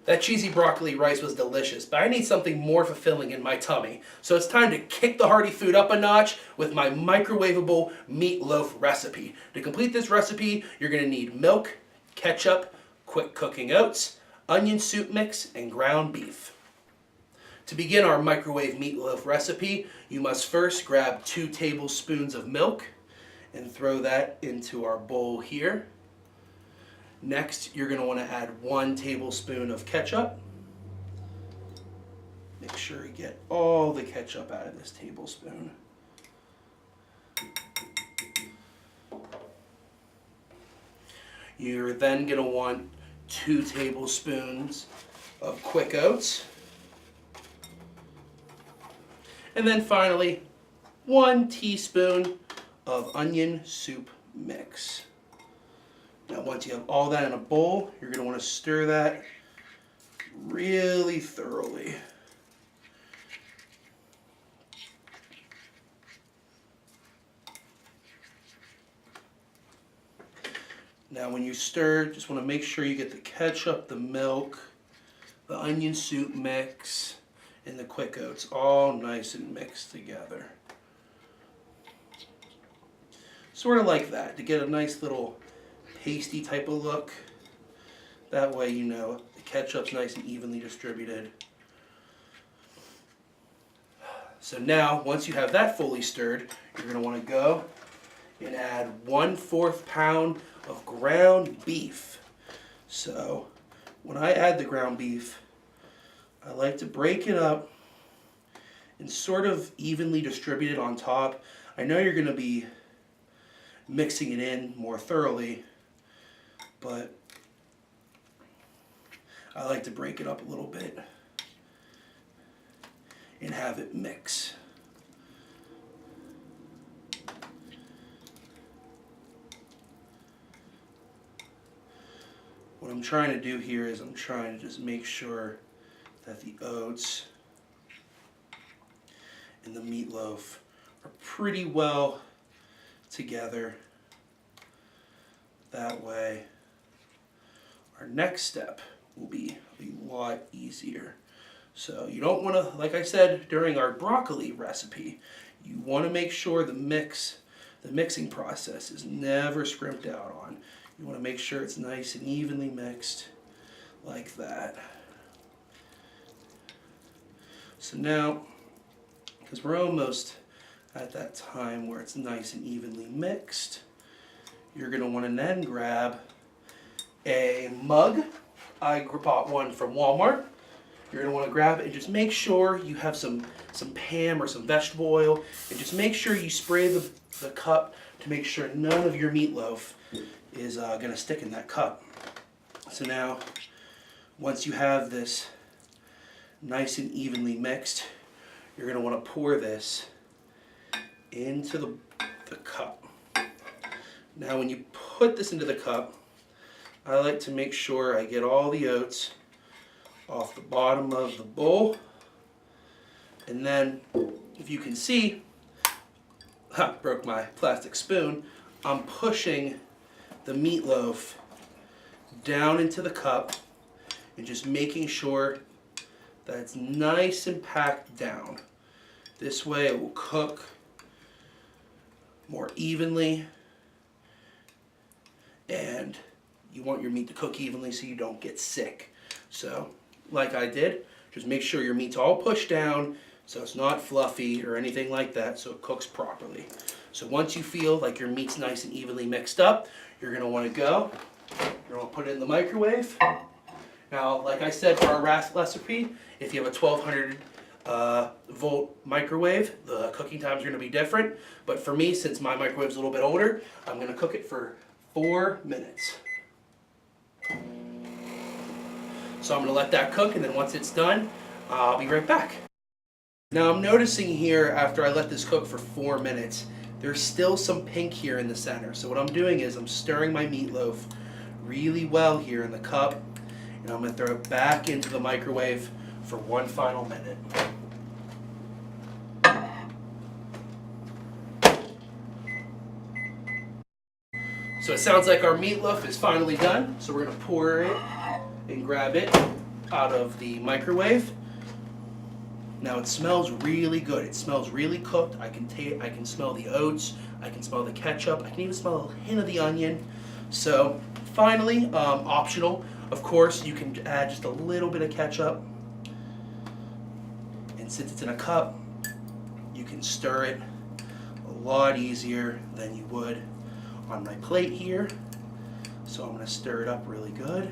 That cheesy broccoli rice was delicious, but I need something more fulfilling in my tummy. So it's time to kick the hearty food up a notch with my microwavable meatloaf recipe. To complete this recipe, you're going to need milk, ketchup, quick cooking oats, onion soup mix, and ground beef. To begin our microwave meatloaf recipe, you must first grab 2 tablespoons of milk and throw that into our bowl here. Next, you're going to want to add 1 tablespoon of ketchup. Make sure you get all the ketchup out of this tablespoon. You're then going to want 2 tablespoons of quick oats. And then finally, 1 teaspoon of onion soup mix. Now once you have all that in a bowl, you're going to want to stir that really thoroughly. Now when you stir, just want to make sure you get the ketchup, the milk, the onion soup mix, and the quick oats all nice and mixed together. Sort of like that, to get a nice little pasty type of look. That way you know the ketchup's nice and evenly distributed. So now, once you have that fully stirred, you're going to want to go and add 1/4 pound of ground beef. So when I add the ground beef, I like to break it up and sort of evenly distribute it on top. I know you're going to be mixing it in more thoroughly, but I like to break it up a little bit and have it mix. What I'm trying to do here is I'm trying to just make sure that the oats and the meatloaf are pretty well together. That way our next step will be a lot easier. So you don't want to, like I said during our broccoli recipe, you want to make sure the mixing process is never scrimped out on. You want to make sure it's nice and evenly mixed like that. So now, because we're almost at that time where it's nice and evenly mixed, you're going to want to then grab a mug. I bought one from Walmart. You're going to want to grab it and just make sure you have some Pam or some vegetable oil, and just make sure you spray the cup to make sure none of your meatloaf is going to stick in that cup. So now, once you have this nice and evenly mixed, you're going to want to pour this into the cup. Now when you put this into the cup, I like to make sure I get all the oats off the bottom of the bowl. And then, if you can see, broke my plastic spoon, I'm pushing the meatloaf down into the cup and just making sure that it's nice and packed down. This way it will cook more evenly, and you want your meat to cook evenly so you don't get sick. So, like I did, just make sure your meat's all pushed down so it's not fluffy or anything like that, so it cooks properly. So once you feel like your meat's nice and evenly mixed up, you're going to want to go, you're going to put it in the microwave. Now, like I said for our recipe, if you have a 1200 volt microwave, the cooking times are going to be different. But for me, since my microwave's a little bit older, I'm going to cook it for 4 minutes. So I'm going to let that cook, and then once it's done, I'll be right back. Now I'm noticing here, after I let this cook for 4 minutes, there's still some pink here in the center. So what I'm doing is I'm stirring my meatloaf really well here in the cup, and I'm going to throw it back into the microwave for 1 final minute. So it sounds like our meatloaf is finally done. So we're going to pour it and grab it out of the microwave. Now it smells really good. It smells really cooked. I can smell the oats. I can smell the ketchup. I can even smell a hint of the onion. So finally, optional. Of course, you can add just a little bit of ketchup. And since it's in a cup, you can stir it a lot easier than you would on my plate here. So I'm going to stir it up really good.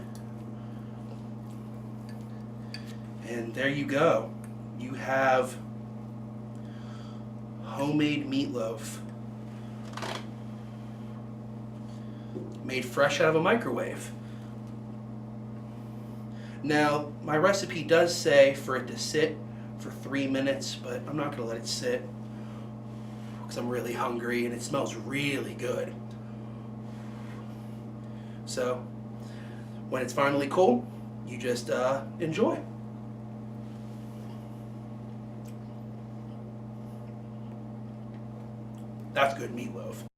And there you go. You have homemade meatloaf made fresh out of a microwave. Now, my recipe does say for it to sit for 3 minutes, but I'm not going to let it sit because I'm really hungry and it smells really good. So, when it's finally cool, you just enjoy. That's good meatloaf.